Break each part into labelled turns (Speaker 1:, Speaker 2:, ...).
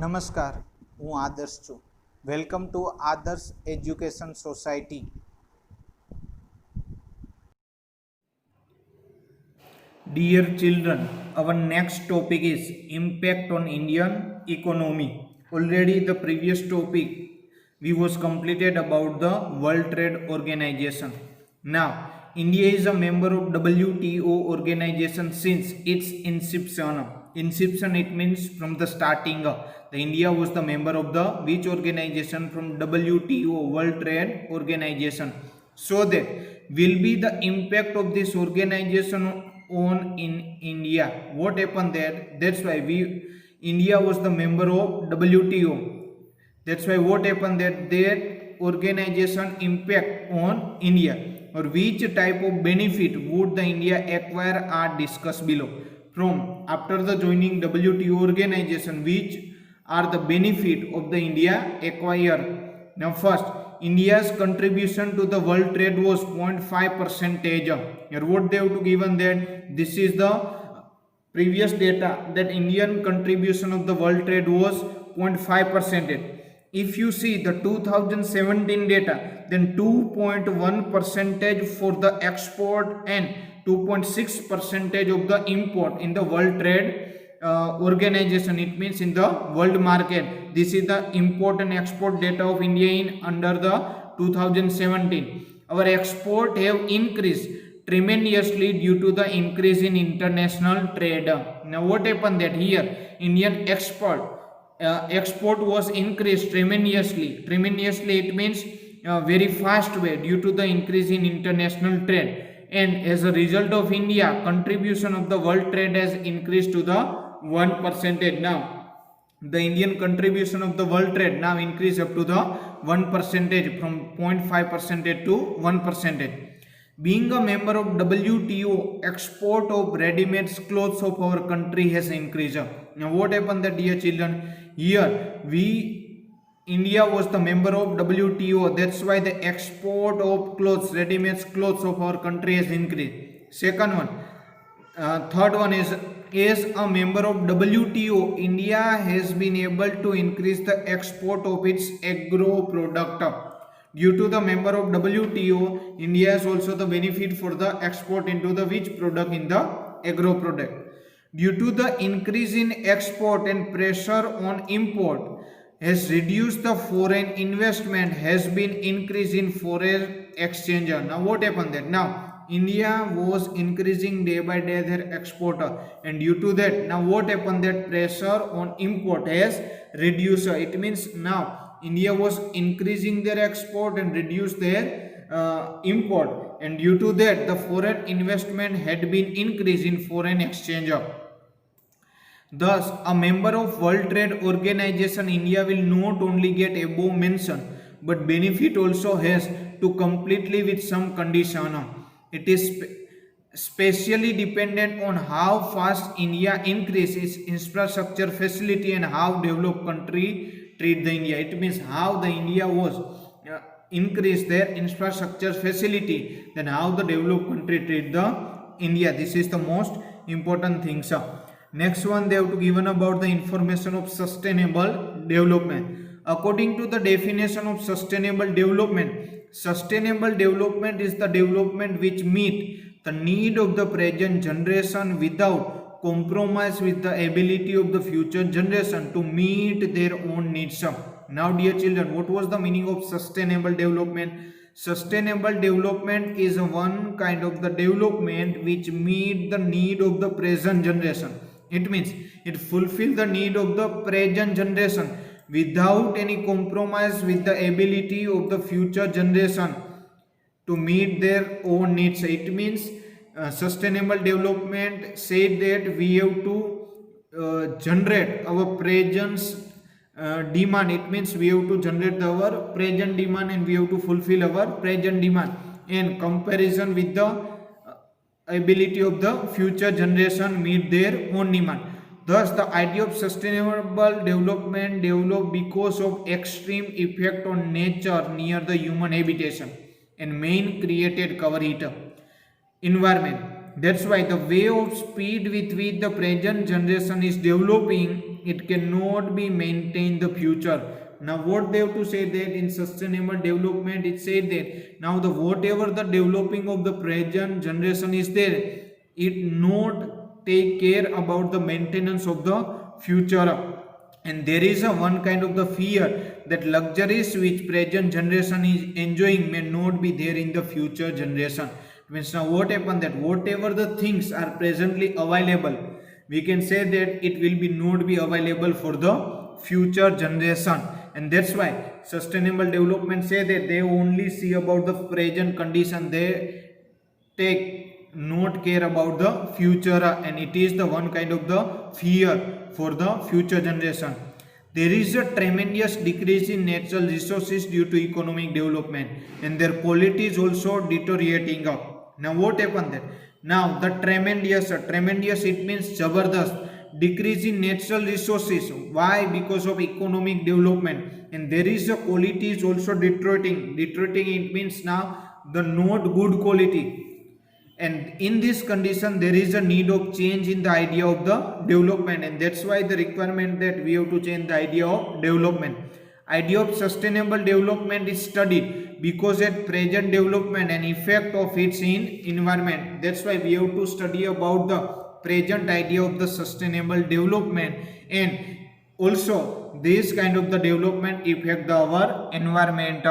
Speaker 1: નમસ્કાર, હું આદર્શ છું. વેલકમ ટુ આદર્શ education society.
Speaker 2: Dear children, our next topic is impact on Indian economy. Already the previous topic we was completed about the World Trade Organization. Now, India is a member of WTO organization since its inception. Inception, it means from the starting. The India was the member of the which organization from WTO, World Trade Organization. So that will be the impact of this organization on in India. What happened there? That's why India was the member of WTO. That's why what happened that organization impact on India, or which type of benefit would the India acquire are discussed below. From after the joining WTO organization, which are the benefit of the India acquire. Now first, India's contribution to the world trade was 0.5%. Here what they have to given that this is the previous data that Indian contribution of the world trade was 0.5%. If you see the 2017 data, then 2.1% for the export and 2.6% of the import in the world trade organization. It means in the world market. This is the import and export data of India in under the 2017. Our export have increased tremendously due to the increase in international trade. Now what happened that here Indian export was increased tremendously. Tremendously, it means very fast way due to the increase in international trade, and as a result of India contribution of the world trade has increased to the 1%. Now the Indian contribution of the world trade now increase up to the 1% from 0.5% to 1%. Being a member of WTO, export of ready-made clothes of our country has increased. Now what happened that, dear children, here India was the member of WTO, that's why the export of clothes, ready-made clothes of our country has increased. Second one, third one is, as a member of WTO, India has been able to increase the export of its agro product. Due to the member of WTO, India has also the benefit for the export into the which product in the agro product. Due to the increase in export and pressure on import has reduced the foreign investment, has been increase in foreign exchange. Now what happened there? Now India was increasing day by day their export, and due to that now what happened that pressure on import has reduced. It means now India was increasing their export and reduced their import, and due to that the foreign investment had been increased in foreign exchange. Thus, a member of World Trade Organization, India will not only get above mentioned but benefit also has to completely with some condition. It is specially dependent on how fast India increases infrastructure facility and how developed country treat the India. It means how the India was increase their infrastructure facility, then how the developed country treat the India. This is the most important thing. Next one, they have to given about the information of sustainable development. According to the definition of sustainable development is the development which meet the need of the present generation without compromise with the ability of the future generation to meet their own needs. Now dear children, what was the meaning of sustainable development? Sustainable development is one kind of the development which meet the need of the present generation. It means it fulfill the need of the present generation without any compromise with the ability of the future generation to meet their own needs. It means sustainable development said that we have to generate our present demand. It means we have to generate our present demand and we have to fulfill our present demand in comparison with the ability of the future generation meet their own demand. Thus the idea of sustainable development developed because of extreme effect on nature near the human habitation and main created cover heat environment. That's why the way of speed with which the present generation is developing it cannot be maintained the future. Now what they have to say that in sustainable development it said that now the whatever the developing of the present generation is there, it not take care about the maintenance of the future. And there is a one kind of the fear that luxuries which present generation is enjoying may not be there in the future generation. Means now what happened that whatever the things are presently available, we can say that it will be not be available for the future generation. And that's why sustainable development say that they only see about the present condition, they take not care about the future, and it is the one kind of the fear for the future generation. There is a tremendous decrease in natural resources due to economic development, and their quality is also deteriorating up. Now what happened there? Now the tremendous it means jabardast decrease in natural resources. Why? Because of economic development, and there is a quality is also deteriorating. It means now the not good quality. And in this condition there is a need of change in the idea of the development, and that's why the requirement that we have to change the idea of development. Idea of sustainable development is studied because at present development and effect of its in environment. That's why we have to study about the present idea of the sustainable development, and also this kind of the development affect our environment.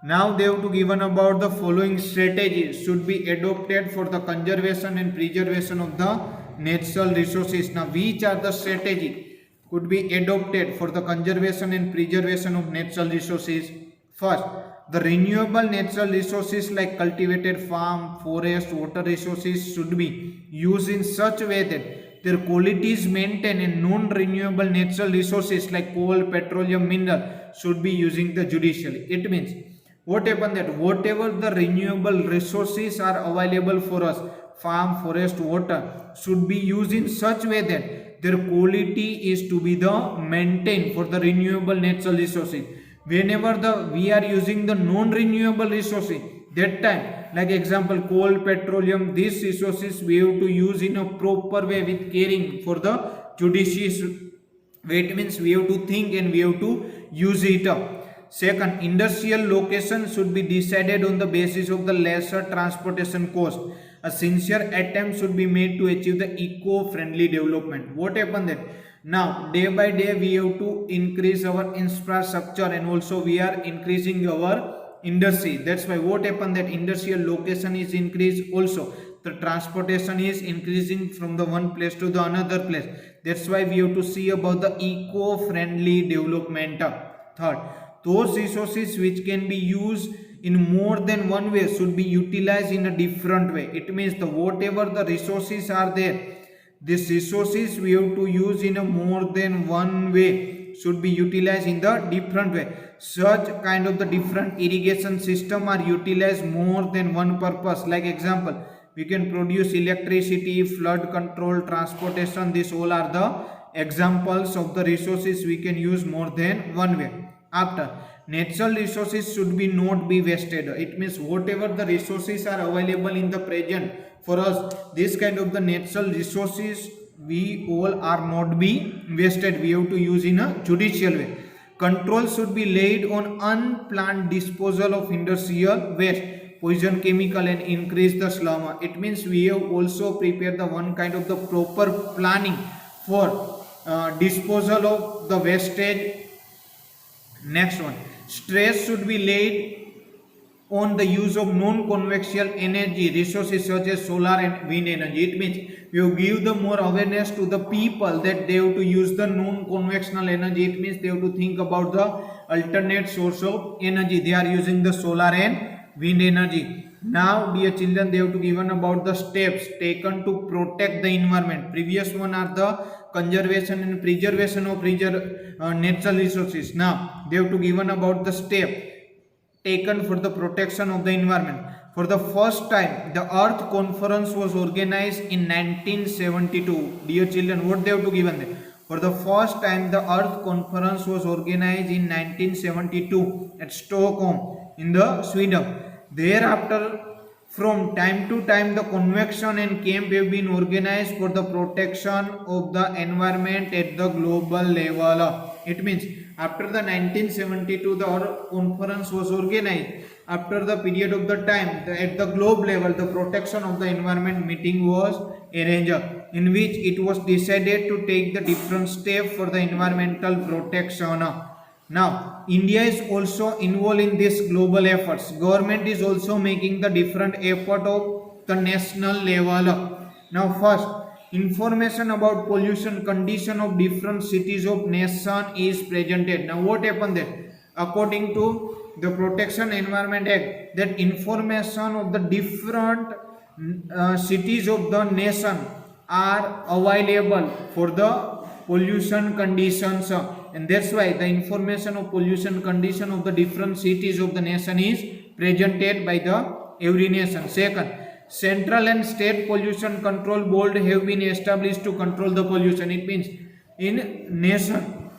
Speaker 2: Now they have to given about the following strategies should be adopted for the conservation and preservation of the natural resources. Now which are the strategy could be adopted for the conservation and preservation of natural resources? First, the renewable natural resources like cultivated farm, forest, water resources should be used in such a way that their quality is maintained, and non-renewable natural resources like coal, petroleum, mineral should be using the judicially. It means what happened that whatever the renewable resources are available for us, farm, forest, water, should be used in such way that their quality is to be the maintained for the renewable natural resources. Whenever we are using the non-renewable resources, that time, like example coal, petroleum, these resources we have to use in a proper way with caring for the judicious way. It means we have to think and we have to use it up. Second, industrial location should be decided on the basis of the lesser transportation cost. A sincere attempt should be made to achieve the eco-friendly development. What happened then? Now, day by day, we have to increase our infrastructure, and also we are increasing our industry. That's why what happened that industrial location is increased. Also, the transportation is increasing from the one place to the another place. That's why we have to see about the eco-friendly development. Third, those resources which can be used in more than one way should be utilized in a different way. It means the whatever the resources are there, these resources we have to use in a more than one way, should be utilized in the different way. Such kind of the different irrigation system are utilized more than one purpose. Like example, we can produce electricity, flood control, transportation. These all are the examples of the resources we can use more than one way. After, natural resources should be not be wasted. It means whatever the resources are available in the present for us, this kind of the natural resources we all are not be wasted. We have to use in a judicial way. Control should be laid on unplanned disposal of industrial waste, poison chemical, and increase the slum. It means we have also prepared the one kind of the proper planning for disposal of the wastage. Next one, stress should be laid on the use of non-conventional energy resources such as solar and wind energy. It means you give the more awareness to the people that they have to use the non-conventional energy. It means they have to think about the alternate source of energy. They are using the solar and wind energy. Now dear children, they have to given about the steps taken to protect the environment. Previous one are the conservation and preservation of natural resources. Now they have to given about the step taken for the protection of the environment. For the first time, the Earth Conference was organized in 1972. Dear children, what they have to given there? For the first time, the Earth Conference was organized in 1972 at Stockholm in the Sweden. Thereafter, From time to time, the convention and camp have been organized for the protection of the environment at the global level. It means after the 1972, the conference was organized. After the period of the time, at the globe level, the protection of the environment meeting was arranged, in which it was decided to take the different steps for the environmental protection. Now, India is also involved in this global efforts. Government is also making the different effort of the national level. Now, first, information about pollution condition of different cities of nation is presented. Now, what happened there? According to the Protection Environment Act, that information of the different cities of the nation are available for the pollution conditions, and that's why the information of pollution condition of the different cities of the nation is presented by the every nation. Second, central and state pollution control board have been established to control the pollution. It means in nation,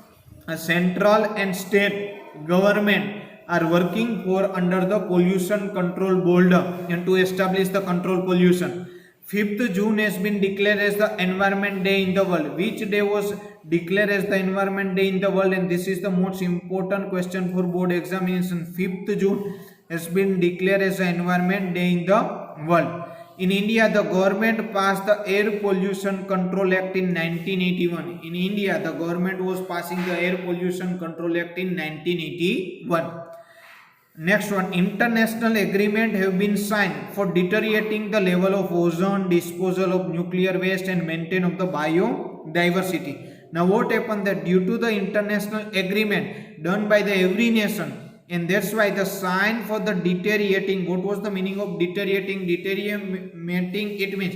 Speaker 2: a central and state government are working for under the pollution control board and to establish the control pollution. 5th June has been declared as the Environment Day in the world. Which day was declared as the Environment Day in the world? And this is the most important question for board examination. 5th June has been declared as the Environment Day in the world. In India, the government passed the Air Pollution Control Act in 1981. In India, the government was passing the Air Pollution Control Act in 1981. Next one, international agreement have been signed for deteriorating the level of ozone, disposal of nuclear waste and maintain of the biodiversity. Now what happened that due to the international agreement done by the every nation, and that's why the sign for the deteriorating, what was the meaning of deteriorating? Deteriorating, it means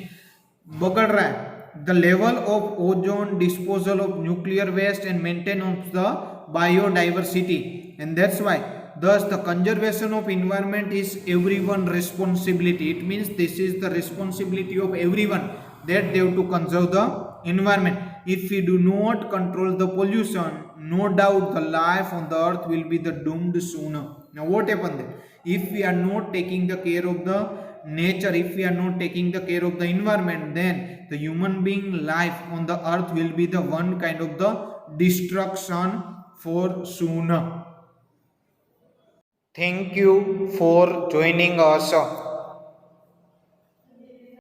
Speaker 2: बगड़ रहा है, the level of ozone, disposal of nuclear waste and maintenance of the biodiversity, and that's why thus the conservation of environment is everyone's responsibility. It means this is the responsibility of everyone that they have to conserve the environment. If we do not control the pollution, no doubt the life on the earth will be the doomed sooner. Now what happened there? If we are not taking the care of the nature, if we are not taking the care of the environment, then the human being life on the earth will be the one kind of the destruction for sooner. Thank you for joining us.